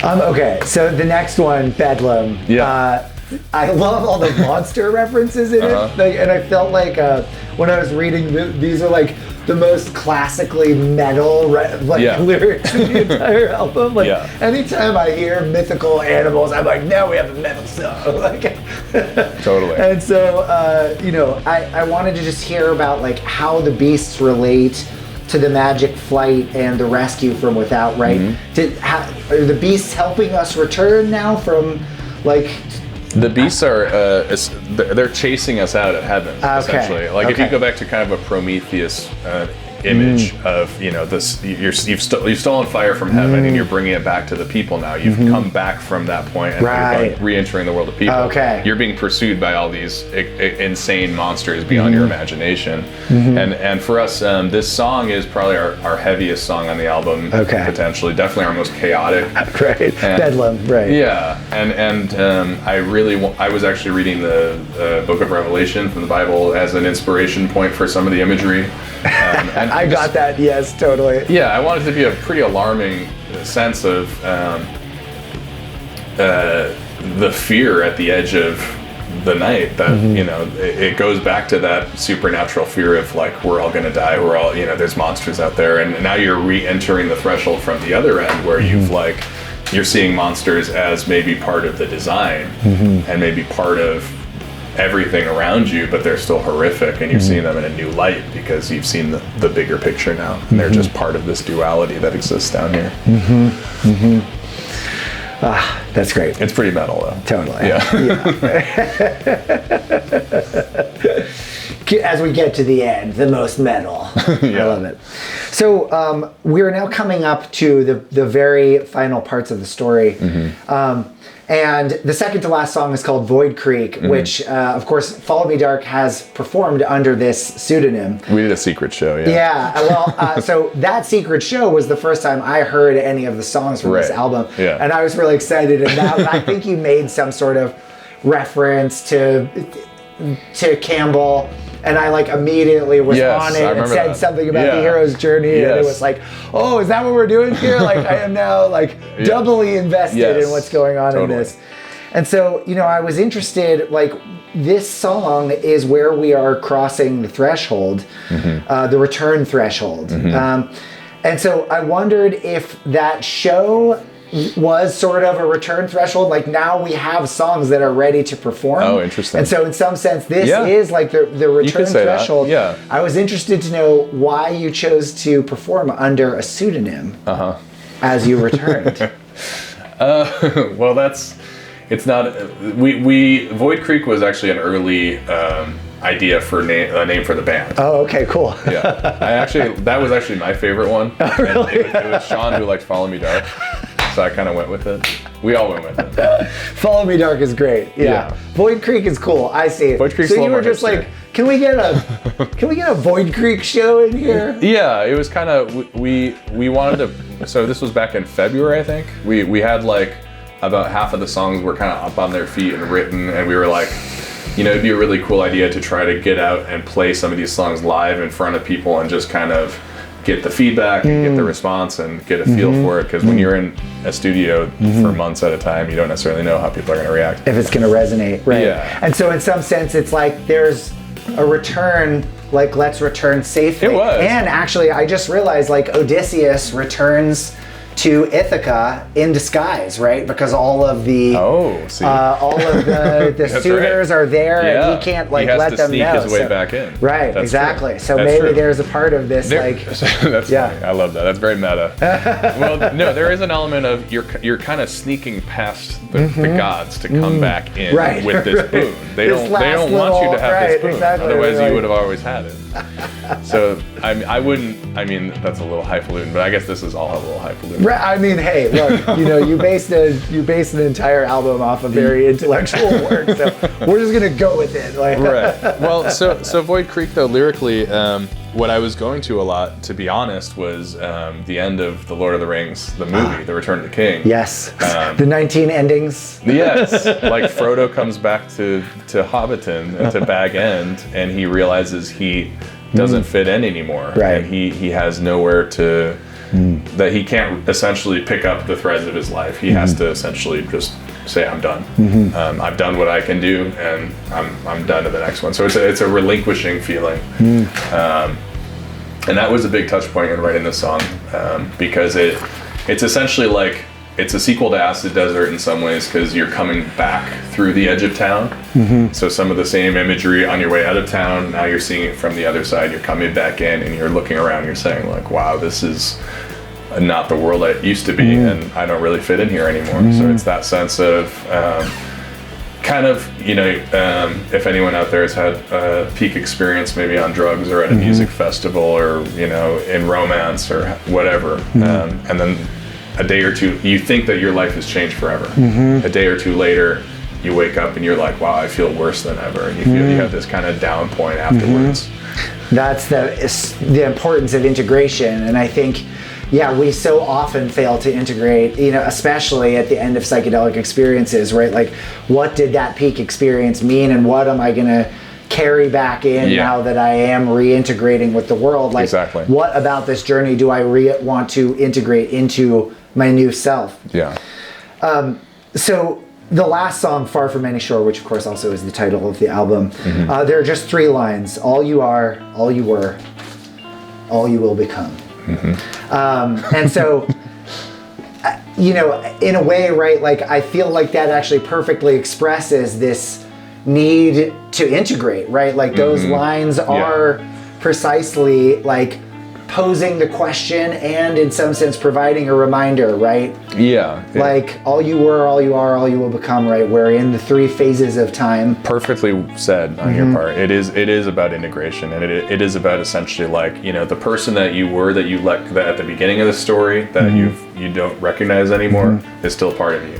Okay, so the next one, Bedlam. Yeah. I love all the monster references in it, and I felt like when I was reading, these are like the most classically metal lyrics in the entire album. Like anytime I hear mythical animals, I'm like, now we have a metal song. Totally. And so, I wanted to just hear about like how the beasts relate to the magic flight and the rescue from without, right? Are the beasts helping us return now from like... The beasts are, they're chasing us out of heaven, essentially. Like if you go back to kind of a Prometheus image of, this, you've stolen fire from heaven and you're bringing it back to the people now. You've come back from that point and you're re-entering the world of people. You're being pursued by all these insane monsters beyond your imagination. And for us, this song is probably our heaviest song on the album, potentially. Definitely our most chaotic. Bedlam, Yeah, and I was actually reading the book of Revelation from the Bible as an inspiration point for some of the imagery. And I got that, yes, totally. Yeah, I wanted to be a pretty alarming sense of the fear at the edge of the night that, it goes back to that supernatural fear of like, we're all gonna die, we're all, there's monsters out there, and now you're re-entering the threshold from the other end where you're seeing monsters as maybe part of the design and maybe part of everything around you, but they're still horrific, and you're seeing them in a new light because you've seen the bigger picture now, and they're just part of this duality that exists down here. That's great. It's pretty metal though. Totally. Yeah. As we get to the end, the most metal. I love it. So we're now coming up to the very final parts of the story. And the second to last song is called Void Creek, which, of course, Follow Me Dark has performed under this pseudonym. We did a secret show, well, so that secret show was the first time I heard any of the songs from this album. And I was really excited. And I think you made some sort of reference to Campbell. And I like immediately was on it and said something about the hero's journey, and it was like, oh, is that what we're doing here? Like I am now like doubly invested in what's going on in this. And so, I was interested, like this song is where we are crossing the threshold, the return threshold. And so I wondered if that show was sort of a return threshold. Like now we have songs that are ready to perform. Oh, interesting. And so in some sense, this is like the return threshold. Yeah. I was interested to know why you chose to perform under a pseudonym as you returned. Well, it's not, Void Creek was actually an early idea for a name for the band. Oh, okay, cool. That was actually my favorite one. Oh, really? It was Sean who liked Follow Me Dark. So I kind of went with it. We all went with it. Follow Me Dark is great. Yeah. Void Creek is cool. I see it. Void Creek's so you were just like, can we get a Void Creek show in here? Yeah, it was kind of we wanted to. So this was back in February, I think. We had like about half of the songs were kind of up on their feet and written, and we were like, it'd be a really cool idea to try to get out and play some of these songs live in front of people and just kind of get the feedback and get the response and get a feel for it, because when you're in a studio for months at a time, you don't necessarily know how people are going to react. If it's going to resonate, right? Yeah. And so in some sense, it's like there's a return, like let's return safely. It was. And actually, I just realized like Odysseus returns to Ithaca in disguise, right? Because all of the suitors are there, and he can't like let them know. He has to sneak his way back in. Right, That's exactly. True. So That's maybe true. there's a part of this That's funny. I love that. That's very meta. Well, no, there is an element of you're kind of sneaking past the gods to come back in with this boon. They don't want you to have this boon. Exactly, otherwise you would have always had it. So I mean that's a little highfalutin, but I guess this is all a little highfalutin. Right. I mean, hey, look, you based an entire album off of very intellectual work, so we're just gonna go with it. Like. Right. Well, so Void Creek though lyrically, what I was going to a lot, to be honest, was the end of The Lord of the Rings, the movie, The Return of the King. Yes. The 19 endings. Yes. Like Frodo comes back to Hobbiton, to Bag End, and he realizes he doesn't fit in anymore. Right. And he has nowhere to, that he can't essentially pick up the threads of his life. He has to essentially just say, I'm done. I've done what I can do, and I'm done to the next one. So it's a relinquishing feeling. And that was a big touch point in writing this song, because it's essentially like, it's a sequel to Acid Desert in some ways, because you're coming back through the edge of town. So some of the same imagery on your way out of town, now you're seeing it from the other side. You're coming back in, and you're looking around, you're saying like, wow, this is not the world I used to be, and I don't really fit in here anymore. So it's that sense of kind of, if anyone out there has had a peak experience maybe on drugs or at a music festival or, in romance or whatever, and then a day or two, you think that your life has changed forever. A day or two later, you wake up and you're like, wow, I feel worse than ever. And you feel you have this kind of down point afterwards. That's the importance of integration. And I think, we so often fail to integrate, especially at the end of psychedelic experiences, right? Like, what did that peak experience mean, and what am I going to carry back in now that I am reintegrating with the world? Like, exactly. What about this journey do I want to integrate into my new self? Yeah. So the last song, Far From Any Shore, which of course also is the title of the album, there are just 3 lines. All you are, all you were, all you will become. And so, in a way, right, like, I feel like that actually perfectly expresses this need to integrate, right? Like, those lines are precisely like posing the question and in some sense providing a reminder, right? Like, all you were, all you are, all you will become, right? We're in the 3 phases of time. Perfectly said on your part. It is about integration, and it is about essentially like, the person that you were, that you let, that at the beginning of the story that you don't recognize anymore is still part of you.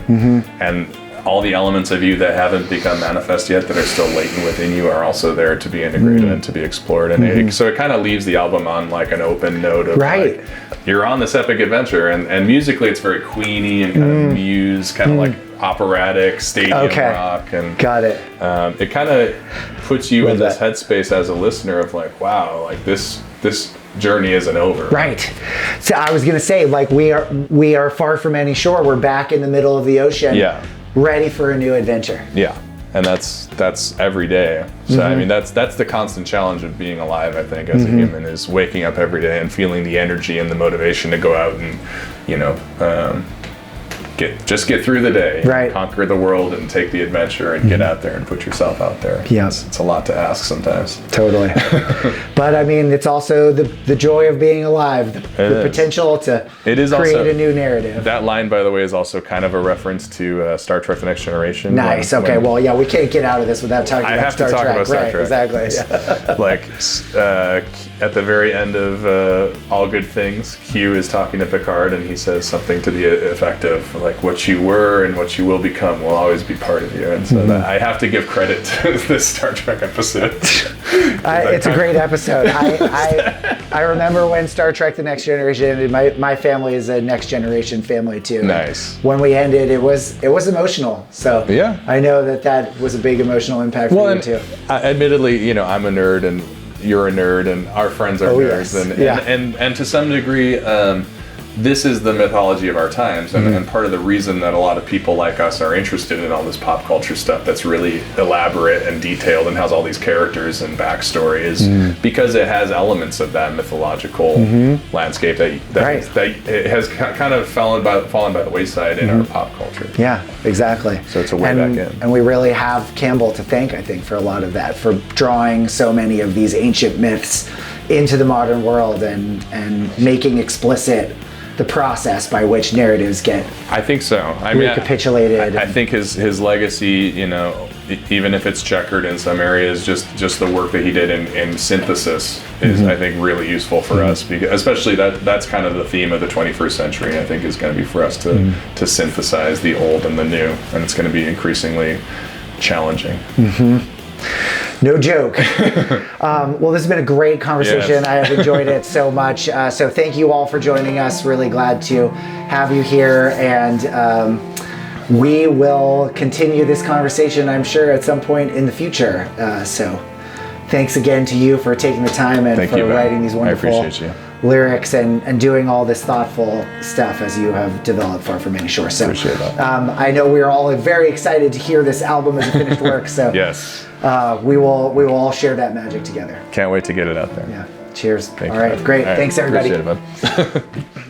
And all the elements of you that haven't become manifest yet, that are still latent within you, are also there to be integrated and to be explored. And so it kind of leaves the album on like an open note of like, you're on this epic adventure, and musically it's very Queeny and kind of Muse, kind of like operatic stadium rock, and got it. It kind of puts you in this headspace as a listener of like, wow, like this journey isn't over. Right. So I was gonna say, like, we are far from any shore. We're back in the middle of the ocean. Ready for a new adventure. And that's every day. So I mean, that's the constant challenge of being alive, I think, as a human, is waking up every day and feeling the energy and the motivation to go out and get through the day, conquer the world, and take the adventure, and get out there and put yourself out there. It's a lot to ask sometimes. Totally. But I mean, it's also the joy of being alive, the potential to create a new narrative. That line, by the way, is also kind of a reference to Star Trek: The Next Generation. Nice. We can't get out of this without talking about Star Trek. I have to talk about Star Trek. Exactly. Like at the very end of All Good Things, Q is talking to Picard, and he says something to the effect of like, what you were and what you will become will always be part of you. And so that I have to give credit to this Star Trek episode. It's a great episode. I remember when Star Trek: The Next Generation ended. My family is a Next Generation family too. Nice. When we ended, it was emotional. So I know that was a big emotional impact for you too. Admittedly, I'm a nerd, and you're a nerd, and our friends are nerds, and to some degree, this is the mythology of our times, and part of the reason that a lot of people like us are interested in all this pop culture stuff that's really elaborate and detailed and has all these characters and backstory is because it has elements of that mythological landscape that it has kind of fallen by the wayside in our pop culture. Yeah, exactly. So it's a way back in. And we really have Campbell to thank, I think, for a lot of that, for drawing so many of these ancient myths into the modern world and making explicit the process by which narratives get recapitulated. I think his legacy, even if it's checkered in some areas, just the work that he did in synthesis is, I think, really useful for us, because especially that's kind of the theme of the 21st century. I think is going to be for us to synthesize the old and the new, and it's going to be increasingly challenging. No joke. Well, this has been a great conversation. Yes. I have enjoyed it so much. So thank you all for joining us. Really glad to have you here. And we will continue this conversation, I'm sure, at some point in the future. So thanks again to you for taking the time and Thank for you, Ben. writing these wonderful I appreciate you. lyrics and doing all this thoughtful stuff as you have developed Far From Any Shore. So Appreciate that. I know we're all very excited to hear this album as a finished work. So Yes. we will all share that magic together. Can't wait to get it out there. Yeah. Cheers. Thank All you, right. bud. Great. All right. Thanks, everybody. Appreciate it, bud.